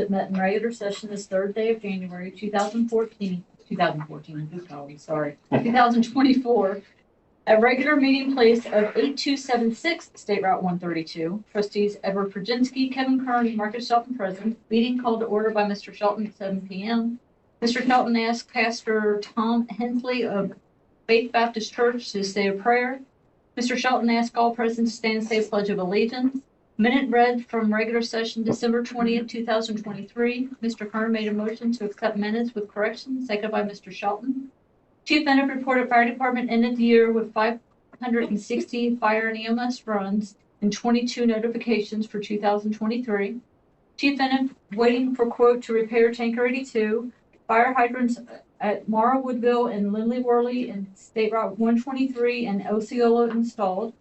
It met in regular session this third day of January 2024, at regular meeting place of 8276 State Route 132. Trustees Edward Perjinsky, Kevin Kern, Marcus Shelton present. Meeting called to order by Mr. Shelton at 7 p.m. Mr. Shelton asked Pastor Tom Hensley of Faith Baptist Church to say a prayer. Mr. Shelton asked all present to stand and say a pledge of allegiance. Minute read from regular session December 20th, 2023. Mr. Kern made a motion to accept minutes with corrections, seconded by Mr. Shelton. Chief Bennett reported fire department ended the year with 560 fire and EMS runs and 22 notifications for 2023. Chief Bennett waiting for quote to repair tanker 82. Fire hydrants at Mara Woodville and Lindley Worley and State Route 123 and Osceola installed.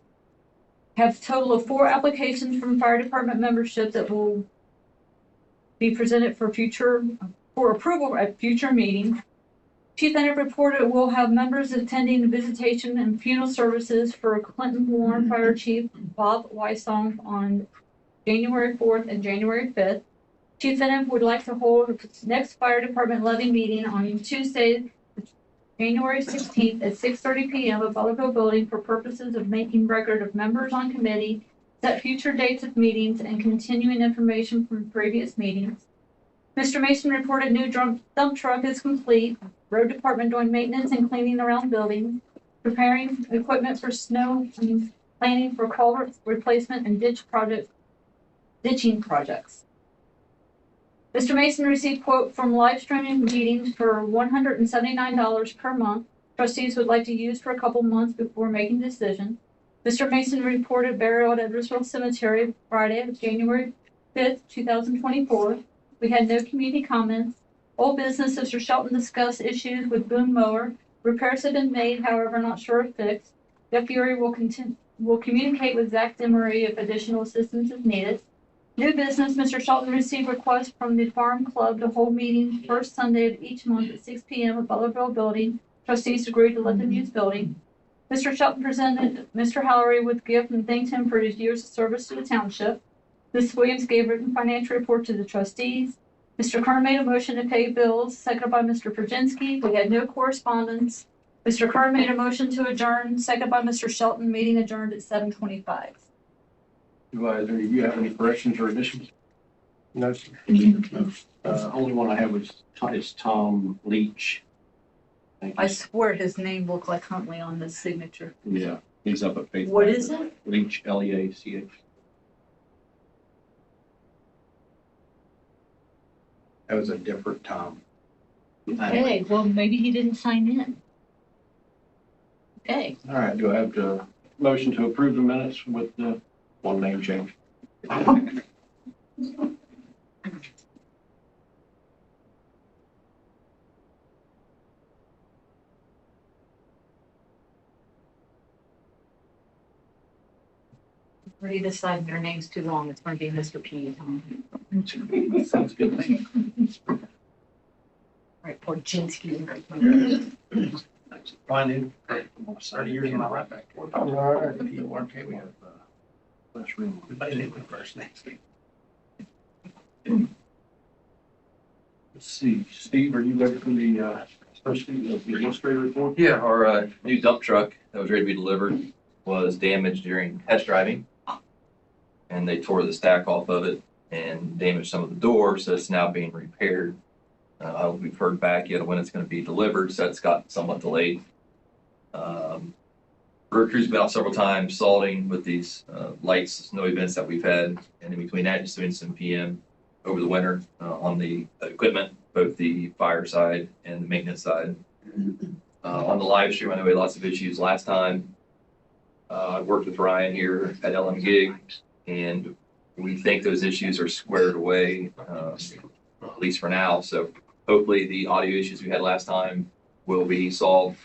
Have a total of 4 applications from fire department membership that will be presented for approval at future meetings. Chief Bennett reported we'll have members attending visitation and funeral services for Clinton Warren Fire Chief Bob Wysong on January 4th and January 5th. Chief Bennett would like to hold its next fire department levy meeting on Tuesday, January 16th at 6:30 p.m. at Butlerville Building for purposes of making record of members on committee, set future dates of meetings, and continuing information from previous meetings. Mr. Mason reported new dump truck is complete. Road department doing maintenance and cleaning around buildings, preparing equipment for snow and planning for culvert replacement and ditching projects. Mr. Mason received quote from live streaming meetings for $179 per month. Trustees would like to use for a couple months before making decision. Mr. Mason reported burial at Edwardsville Cemetery Friday, January 5th, 2024. We had no community comments. Old business, Mr. Shelton discussed issues with boom mower. Repairs have been made, however, not sure if fixed. Jeff Fury will communicate with Zach Demery if additional assistance is needed. New business, Mr. Shelton received requests from the Farm Club to hold meetings first Sunday of each month at 6 p.m. at Butlerville Building. Trustees agreed to let them use building. Mr. Shelton presented Mr. Hallery with gift and thanked him for his years of service to the township. Ms. Williams gave written financial report to the trustees. Mr. Kern made a motion to pay bills, seconded by Mr. Perjinsky. We had no correspondence. Mr. Kern made a motion to adjourn, seconded by Mr. Shelton. Meeting adjourned at 7:25. Do you have any corrections or additions? No, sir. Only one I have is Tom Leach. I swear his name looked like Huntley on this signature. Yeah, he's up at Faith. What is it? Leach, Leach. That was a different Tom. Okay, well, maybe he didn't sign in. Okay. All right, do I have to motion to approve the minutes with the one name change? Already decided their name's too long. It's going to be Mr. P. Sounds good to me. All right, Porjinsky. Fine, 30 years in my right back. All right, if you want to, we have basically first next week. Let's see, Steve, are you ready for the trustee of the administrator report? Yeah, our new dump truck that was ready to be delivered was damaged during test driving, and they tore the stack off of it and damaged some of the doors, so it's now being repaired. We've heard back yet when it's going to be delivered, so it's got somewhat delayed. Road crew's been out several times salting with these lights, snow events that we've had, and in between that, just doing some PM over the winter on the equipment, both the fire side and the maintenance side. On the live stream, I know we had lots of issues last time. I worked with Ryan here at LM Gig, and we think those issues are squared away, at least for now. So hopefully the audio issues we had last time will be solved.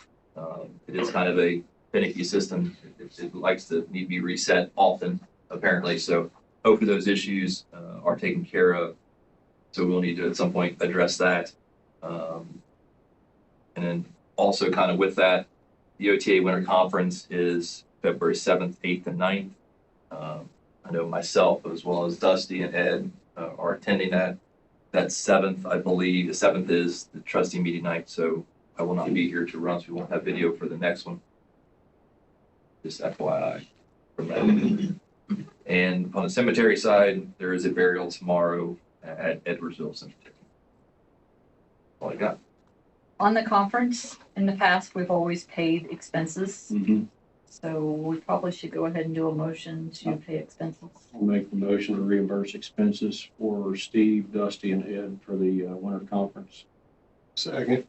It is kind of a finicky system. It likes to need to be reset often, apparently. So hopefully those issues are taken care of. So we'll need to at some point address that. And then also kind of with that, the OTA Winter Conference is February 7th, 8th, and 9th. I know myself as well as Dusty and Ed are attending that That 7th, I believe, the 7th is the trustee meeting night, so I will not be here to run, so we won't have video for the next one. Just FYI from that. And on the cemetery side, there is a burial tomorrow at Edwardsville Cemetery. All I got. On the conference, in the past, we've always paid expenses, Mm-hmm. so we probably should go ahead and do a motion to pay expenses. I'll make the motion to reimburse expenses for Steve, Dusty, and Ed for the winter conference. Second.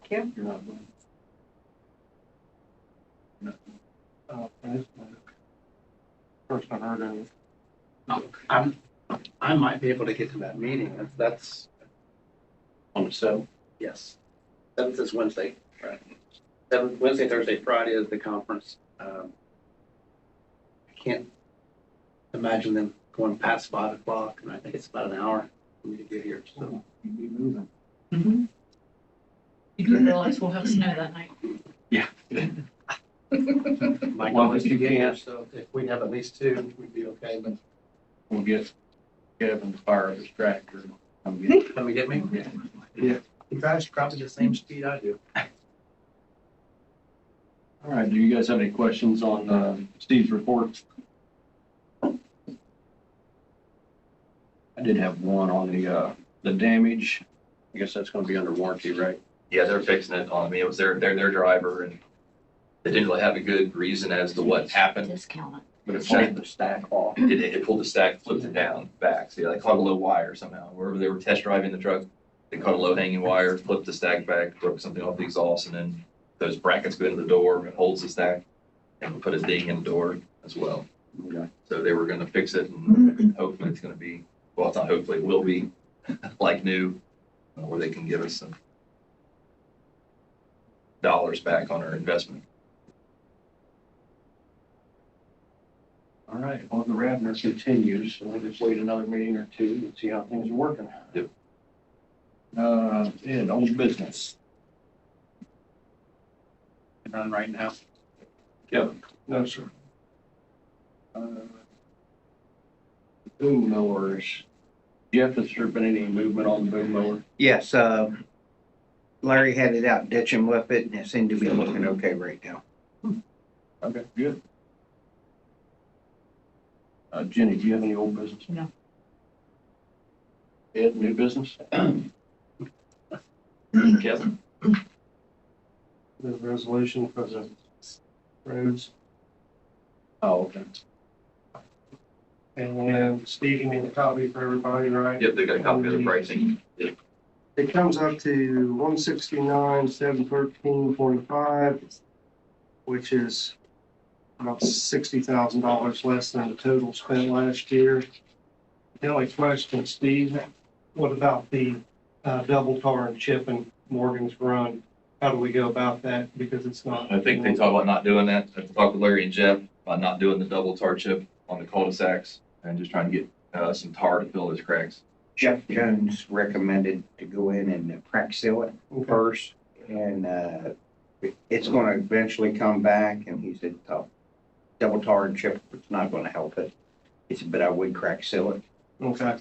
Thank you. You're not going. First I heard of it. I might be able to get to that meeting. That's, On the 7th. yes. 7th is Wednesday. Right. 7th, Wednesday, Thursday, Friday is the conference. I can't imagine them going past 5 o'clock, and I think it's about an hour for me to get here, so. You'd be moving. You do realize we'll have snow that night. Yeah. My Well, goal is if to you get here, can't- so if we have at least 2, we'd be okay, but We'll get Kevin to fire up his tractor. And come get it. come and get me? Yeah. He drives probably the same speed I do. All right, do you guys have any questions on Steve's report? I did have one on the damage. I guess that's gonna be under warranty, right? Yeah, they're fixing it on me. It was their driver, and they didn't really have a good reason as to what happened. Discount it. But it pulled the stack off. It pulled the stack, flipped it down back. So yeah, they caught a low wire somehow. Wherever they were test driving the truck, they caught a low hanging wire, flipped the stack back, broke something off the exhaust, and then those brackets go into the door, it holds the stack, and put a ding in the door as well. Okay. So they were gonna fix it, and hopefully it's gonna be, well, it's not hopefully, it will be like new, where they can give us some dollars back on our investment. All right, well, the Radner continues, so we'll just wait another meeting or two and see how things are working. Yep. And old business. None right now. Kevin. No, sir. Boom mowers. Jeff, has there been any movement on the boom mower? Yes, Larry had it out ditching with it and it seemed to be looking okay right now. Okay, good. Jenny, do you have any old business? No. Ed, new business? Kevin? The resolution for the roads. Oh, okay. And Steve, you made a copy for everybody, right? Yep, they got a copy of the pricing. Yep. It comes up to 169,713.45, which is about $60,000 less than the total spent last year. The only question, Steve, what about the double tar and chip in Morgan's Run? How do we go about that? Because it's not. I think they talked about not doing that. I talked with Larry and Jeff about not doing the double tar chip on the cul-de-sacs and just trying to get some tar to fill those cracks. Jeff Jones recommended to go in and crack seal it first, and it's gonna eventually come back, and he said, double tar and chip, it's not gonna help it. He said, but I would crack seal it. Okay.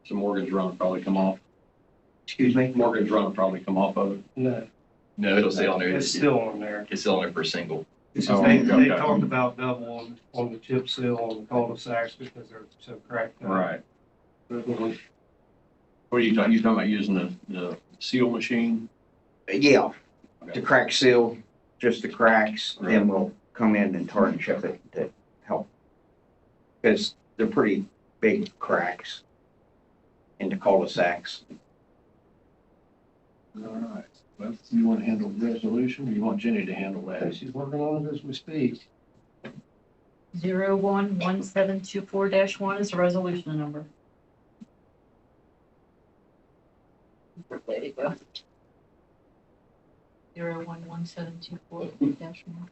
So Morgan's Run will probably come off. Excuse me? Morgan's Run will probably come off of it. No, No, it'll stay on there. it's still on there. It's still on there for a single. Oh, They okay. talked about double on the chip seal on the cul-de-sacs because they're so cracked up. Right. What are you talking about using the seal machine? Yeah, Okay. to crack seal, just the cracks, then we'll come in and tar and chip it to help. Because they're pretty big cracks in the cul-de-sacs. All right. Well, you want to handle the resolution or you want Jenny to handle that? She's working on it as we speak. 011724-1 is the resolution number. There you go. 011724-1.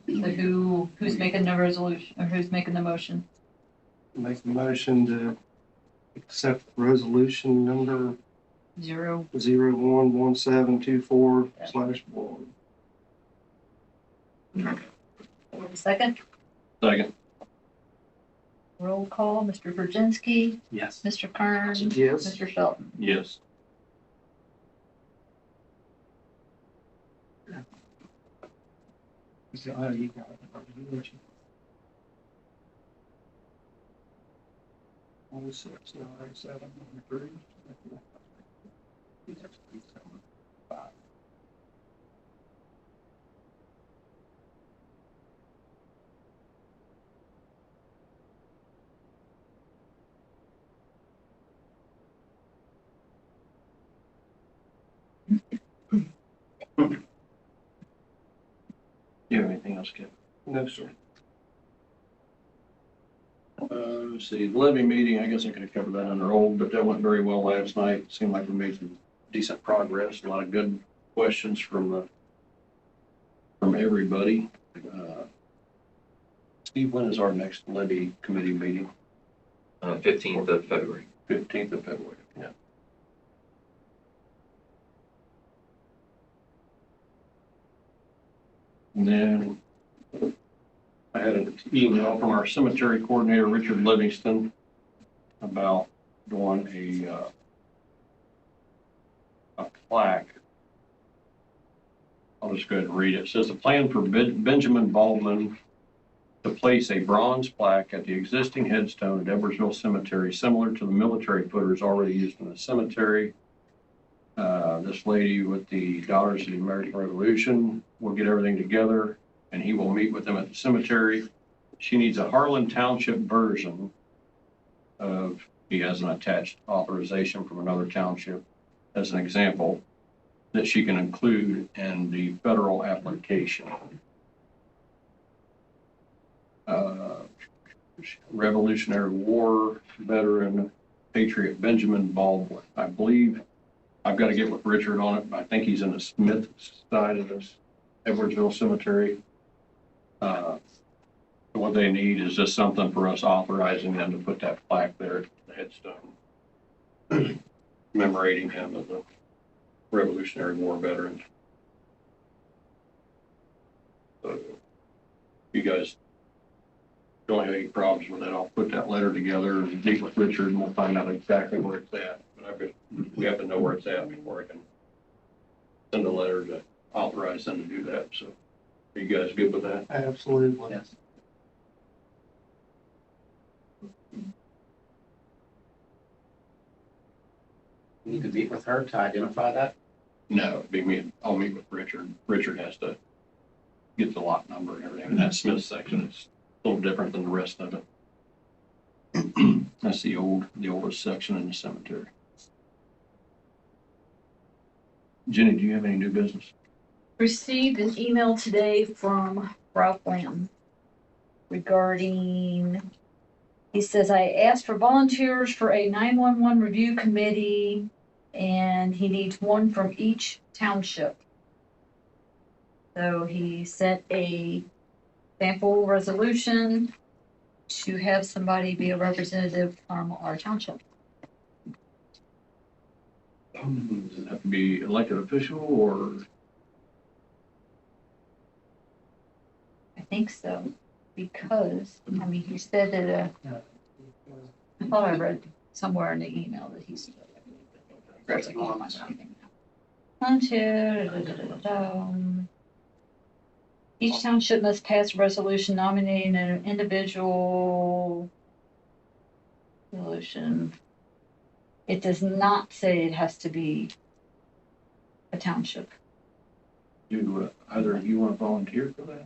So who's making the resolution, or who's making the motion? Make a motion to accept resolution number 011724/1. Second? Second. Roll call, Mr. Brzezinski, Yes. Mr. Kern, Yes. Mr. Shelton. Yes. Oh, you got it. 6, 9, 7, 3. Do you have anything else, Kevin? No, sir. Let's see, the levy meeting, I guess I could have covered that under old, but that went very well last night. Seemed like we made some decent progress, a lot of good questions from everybody. Steve, when is our next levy committee meeting? 15th of February. 15th of February, yeah. And then I had an email from our cemetery coordinator, Richard Livingston, about doing a plaque. I'll just go ahead and read it. It says, the plan for Benjamin Baldwin to place a bronze plaque at the existing headstone at Edwardsville Cemetery, similar to the military footers already used in the cemetery. This lady with the Daughters of the American Revolution will get everything together, and he will meet with them at the cemetery. She needs a Harlan Township version of, he has an attached authorization from another township as an example that she can include in the federal application. Revolutionary War veteran, patriot Benjamin Baldwin. I believe I've got to get with Richard on it, but I think he's in the Smith side of this Edwardsville Cemetery. What they need is just something for us authorizing them to put that plaque there at the headstone, commemorating him as a Revolutionary War veteran. So, if you guys don't have any problems with it, I'll put that letter together and meet with Richard, and we'll find out exactly where it's at. But we have to know where it's at before I can send a letter to authorize them to do that. So, are you guys good with that? Absolutely. Yes. You need to meet with her to identify that. No, it'd be me. I'll meet with Richard. Richard has to get the lot number and everything. And that Smith section is a little different than the rest of it. That's the oldest section in the cemetery. Jenny, do you have any new business? Received an email today from Ralph Lamb regarding, he says, I asked for volunteers for a 911 review committee, and he needs one from each township. So he sent a sample resolution to have somebody be a representative from our township. Does it have to be elected official or? I think so, because, I mean, he said that, I thought I read somewhere in the email that he's. Each township must pass a resolution nominating an individual. Resolution. It does not say it has to be a township. Do either of you want to volunteer for that?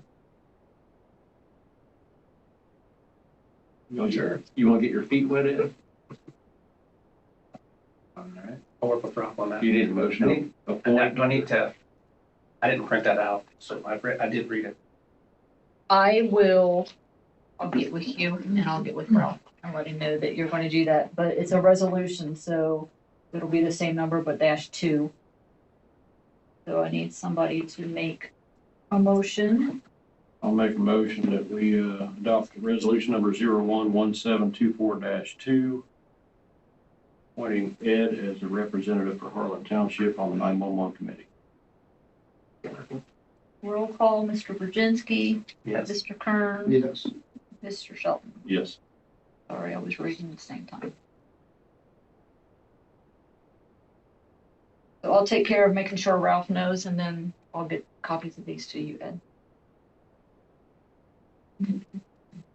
Sure. You want to get your feet wet in? All right. I'll work with Ralph on that. You need a motion. Do I need to? I didn't print that out, so I did read it. I'll get with you and I'll get with Ralph and let him know that you're going to do that, but it's a resolution, so it'll be the same number, but -2. So I need somebody to make a motion. I'll make a motion that we adopt resolution number 011724-2, appointing Ed as a representative for Harlan Township on the 911 committee. Roll call, Mr. Brzezinski, Yes. Mr. Kern, Yes. Mr. Shelton. Yes. Sorry, I was reading at the same time. So I'll take care of making sure Ralph knows, and then I'll get copies of these to you, Ed.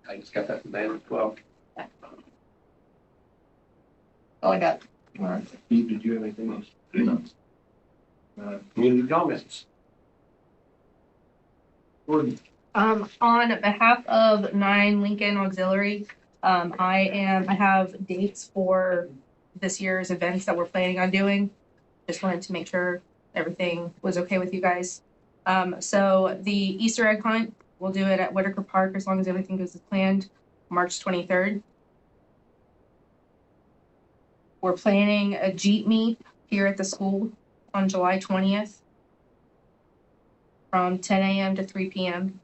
I just got that from Dan as well. All I got. All right. Steve, did you have anything else? No. Community comments. Gordon. On behalf of 9 Lincoln Auxiliary, I have dates for this year's events that we're planning on doing. Just wanted to make sure everything was okay with you guys. So the Easter egg hunt, we'll do it at Whitaker Park as long as everything goes as planned, March 23rd. We're planning a Jeep meet here at the school on July 20th from 10 a.m. to 3 p.m.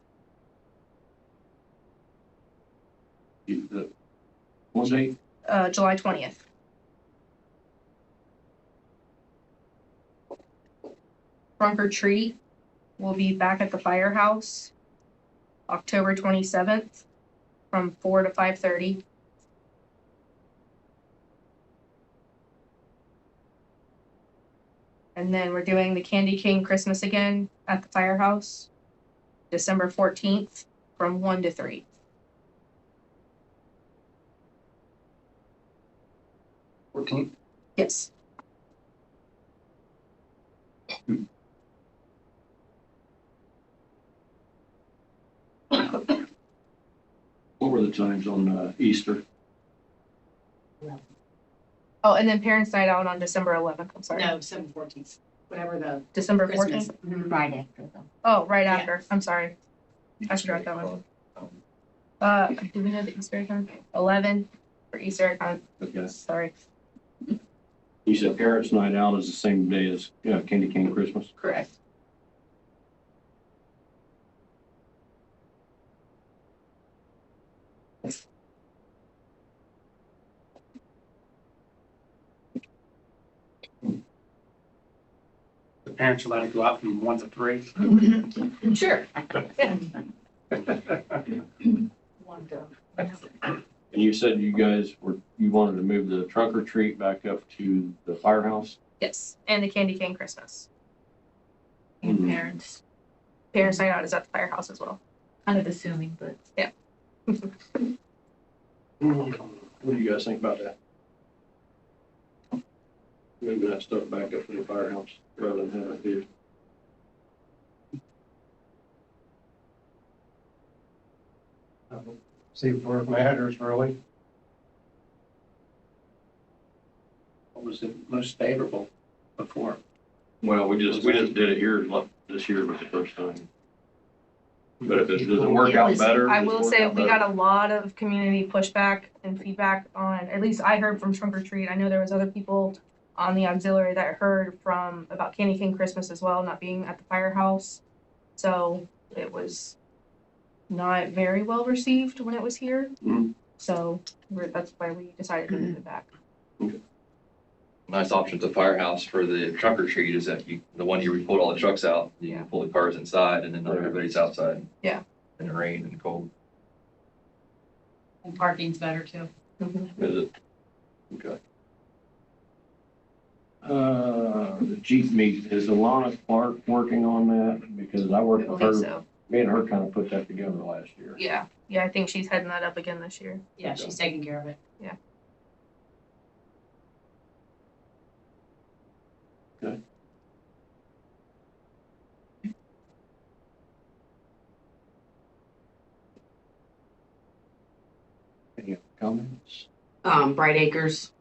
What date? July 20th. Trunk or treat will be back at the firehouse October 27th from 4 to 5:30. And then we're doing the Candy Cane Christmas again at the firehouse December 14th from 1 to 3. Yes. What were the times on Easter? Oh, and then Parents' Night Out on December 11th. I'm sorry. No, 7/14, whatever the December Christmas. 14th. Right after them. Oh, right Yeah. after. I'm sorry. I should write that one. Do we know the Easter egg hunt? 11 for Easter egg hunt. Okay. Sorry. You said Parents' Night Out is the same day as Candy Cane Christmas? Correct. The parents are allowed to go out from 1 to 3. Sure. One go. And you said you wanted to move the trunk or treat back up to the firehouse? Yes. And the Candy Cane Christmas. And Mhm. parents, Parents' Night Out is at the firehouse as well. kind of assuming, but What do you guys think about that? Moving that stuff back up to the firehouse rather than have it here. See where it matters, really. What was the most favorable before? Well, we just did it here, this year was the first time. But if it doesn't work out better. I just will work say out we better. got a lot of community pushback and feedback on, at least I heard from Trunk or Treat. I know there was other people on the auxiliary that heard from about Candy Cane Christmas as well, not being at the firehouse. So it was not very well received when it was here. Mhm. So that's why we decided to move it back. Nice option to firehouse for the trunk or treat is that the one year we pulled all the trucks out, you can pull the cars inside and then everybody's outside. Yeah. In the rain and cold. And parking's better too. Is it? Okay. The Jeep meet, is Alana Clark working on that? Because I I worked with believe her, so. me and her kind of put that together last year. Yeah. Yeah, I think she's heading that up again this year. Yeah, she's taking care of it. Any comments? Bright Acres,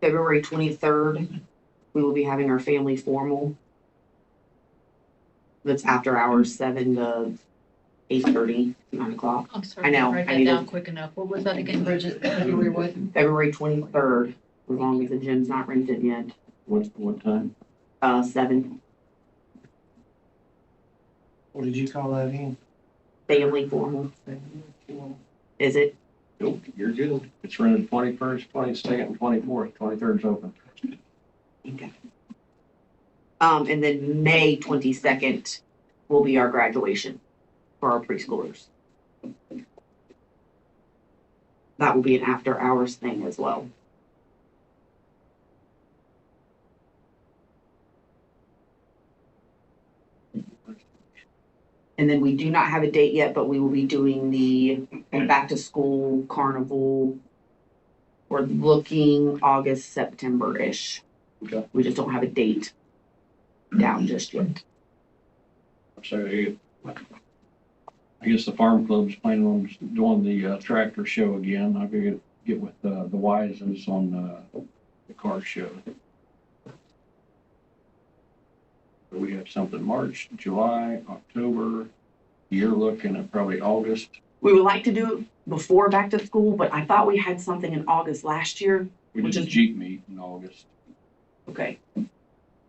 February 23rd, we will be having our family formal. That's after hours, 7 to 8:30, 9 o'clock. I'm sorry. I know, Write I that need down to- quick enough. What was that again, Bridget? February what? February 23rd, as long as the gym's not rented yet, What time? 7, What did you call that in? family formal. Is it? Nope, you're good. It's rented 21st, 22nd, and 24th. 23rd's open. Okay. And then May 22nd will be our graduation for our preschoolers. that will be an after hours thing as well. And then we do not have a date yet, but we will be doing the back to school carnival. We're looking August, September-ish. Okay. We just don't have a date down just yet. So I guess the farm club's planning on doing the tractor show again. I could get with the Wises on the car show. We have something March, July, October. You're looking at probably August. We would like to do it before back to school, but I thought we had something in August last year. We Which did a is- Jeep meet in August. Okay.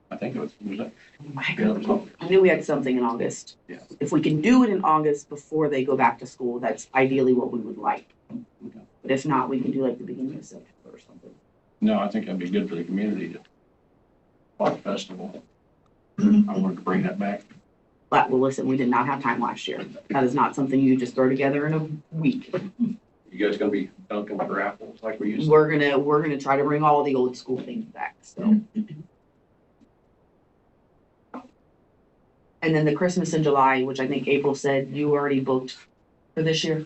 I think it was that? I Yeah, it was August. knew we had something in August. Yeah. If we can do it in August before they go back to school, that's ideally what we would like. Okay. But if not, we can do like the beginning of September or something. No, I think that'd be good for the community to Park Festival. I wanted to bring that back. But well, listen, we did not have time last year. That is not something you just throw together in a week. You guys gonna be dunking for apples like we used to? We're gonna try to bring all the old school things back, so. And then the Christmas in July, which I think April said you already booked for this year?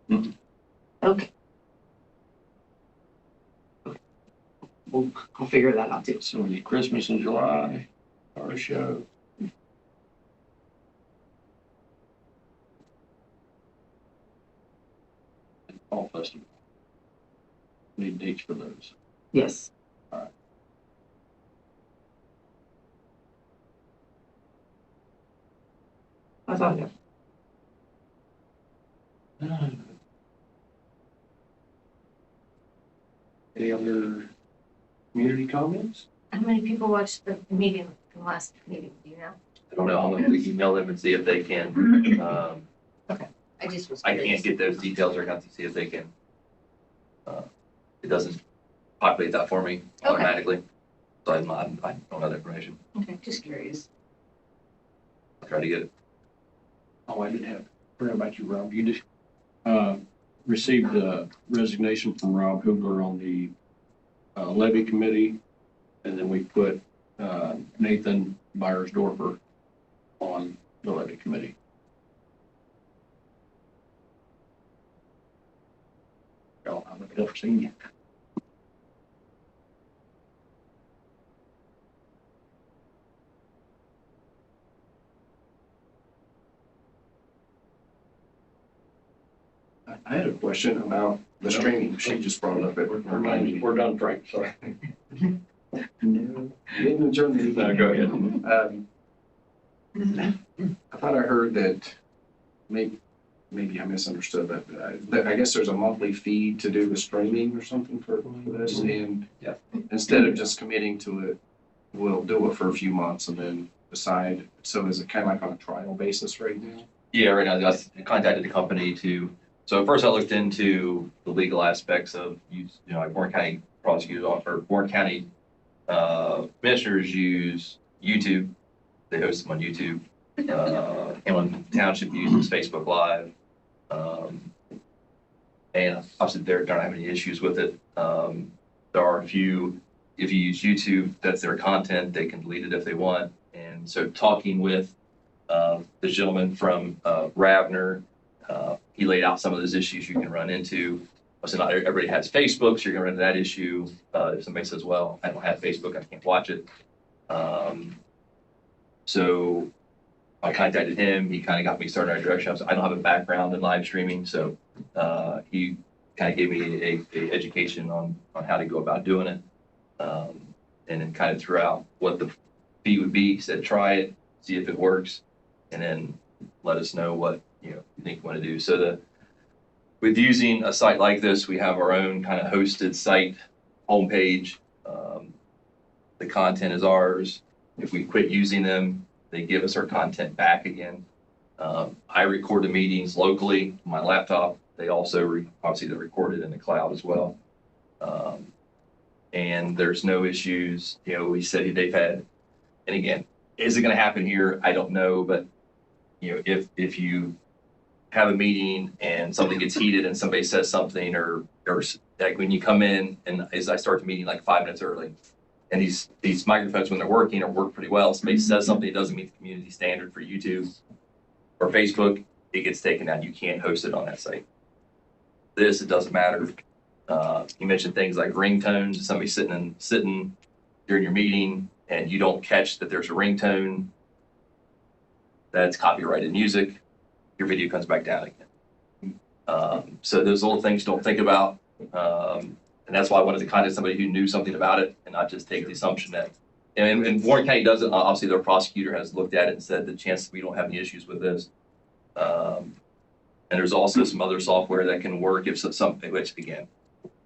Mhm. Okay. Well, I'll figure that out too. So we need Christmas in July, our show. And Fall Festival. Need dates for those. Yes. That's all I got. Any other community comments? How many people watched the meeting, the last meeting, do you know? I don't know, I'm going to email them and see if they can. I just was I curious. can't get those details right now to see if they can. It doesn't populate that for me Okay. automatically. So I don't have that information. Okay, just curious. I'll try to get it. Oh, I didn't have, forgot about you, Rob. You just, received a resignation from Rob Hugler on the, levy committee. And then we put, Nathan Byers-Dorfer on the levy committee. Oh, I've never seen you. I had a question about the streaming. She just brought it up at her mind. We're done, Frank, sorry. No, you didn't adjourn the meeting. No, go ahead. I thought I heard that maybe I misunderstood that I guess there's a monthly fee to do the streaming or something for this, and Yeah. instead of just committing to it, we'll do it for a few months and then decide. So is it kind of like on a trial basis right now? Yeah, right now I contacted the company so first I looked into the legal aspects of like Warren County prosecutors or Warren County commissioners use YouTube. They host them on YouTube. Harlan Township uses Facebook Live. And obviously they're not having any issues with it. There are a few, if you use YouTube, that's their content, they can delete it if they want. And so talking with the gentleman from Ravner, he laid out some of those issues you can run into. So not everybody has Facebook, so you're gonna run into that issue. If somebody says, well, I don't have Facebook, I can't watch it. So I contacted him, he kind of got me started in that direction. I don't have a background in live streaming, so he kind of gave me a education on how to go about doing it. And then kind of threw out what the fee would be. He said, try it, see if it works, and then let us know what you think you want to do. So with using a site like this, we have our own kind of hosted site homepage. The content is ours. If we quit using them, they give us our content back again. I record the meetings locally on my laptop. They also obviously they're recorded in the cloud as well. And there's no issues. We said they've had, and again, is it going to happen here? I don't know, but if you have a meeting and something gets heated and somebody says something or like when you come in and as I start the meeting like 5 minutes early and these microphones when they're working or work pretty well, somebody says something that doesn't meet the community standard for YouTube or Facebook, it gets taken down. You can't host it on that site. It doesn't matter. You mentioned things like ringtones, somebody sitting during your meeting and you don't catch that there's a ringtone, that's copyrighted music, your video comes back down again. So those little things don't think about. And that's why I wanted to contact somebody who knew something about it and not just take the assumption that, and Warren County does it, obviously their prosecutor has looked at it and said the chances we don't have any issues with this. And there's also some other software that can work if something, which again,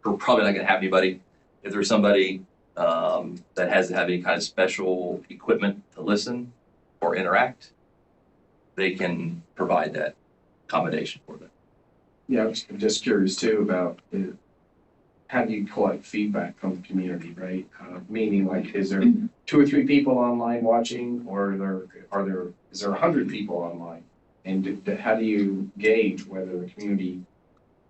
we're probably not gonna have anybody, if there's somebody that has to have any kind of special equipment to listen or interact, they can provide that accommodation for them. Yeah, I'm just curious too about how do you collect feedback from the community, right? Meaning like, is there 2 or 3 people online watching, or is there 100 people online? And how do you gauge whether the community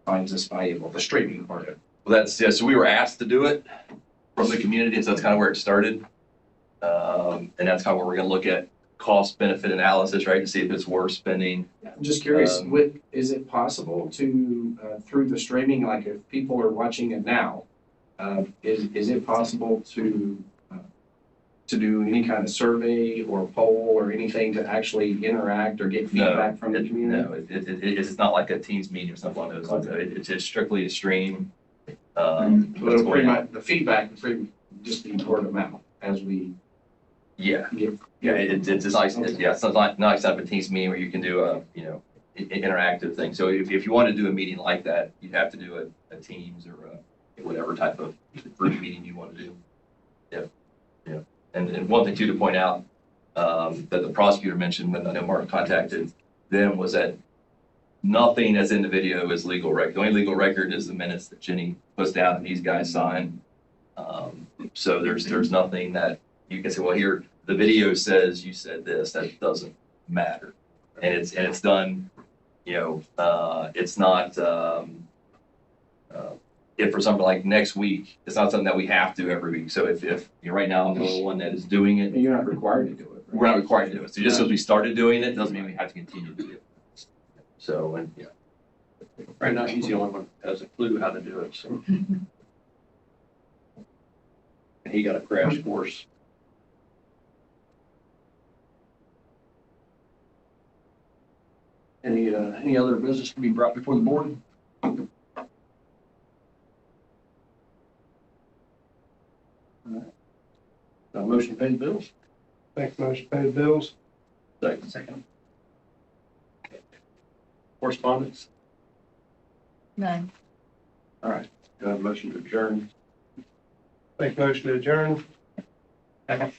finds this valuable, the streaming part of it? Well, so we were asked to do it from the community, and so that's kind of where it started. And that's kind of where we're gonna look at cost benefit analysis, right, to see if it's worth spending. I'm just curious, is it possible to, through the streaming, like if people are watching it now, is it possible to do any kind of survey or poll or anything to actually interact or get feedback from the community? No, it's not like a Teams meeting or something like those. It's just strictly a stream. The feedback would pretty just be word of mouth as we Yeah. get. Yeah, it's nice. It's not nice to have a Teams meeting where you can do a, interactive thing. So if you want to do a meeting like that, you'd have to do a Teams or whatever type of group meeting you want to do. Yeah. And one thing too to point out, that the prosecutor mentioned when I know Mark contacted them was that nothing that's in the video is legal record. The only legal record is the minutes that Jenny puts down and these guys sign. So there's nothing that you can say, well, here, the video says you said this, that doesn't matter. And it's done, it's not, if for something like next week, it's not something that we have to every week. So if right now I'm the only one that is doing it. You're not required to do it. Right? We're not required to do it. So just because we started doing it doesn't mean we have to continue to do it. So, and yeah. Right now, he's the only one that has a clue how to do it, so. And he got a crash course. Any other business to be brought before the board? All right. Motion to pay the bills? Make a motion to pay the bills. Second. Correspondence? None. All right. Do I have a motion to adjourn? Make a motion to adjourn. Second.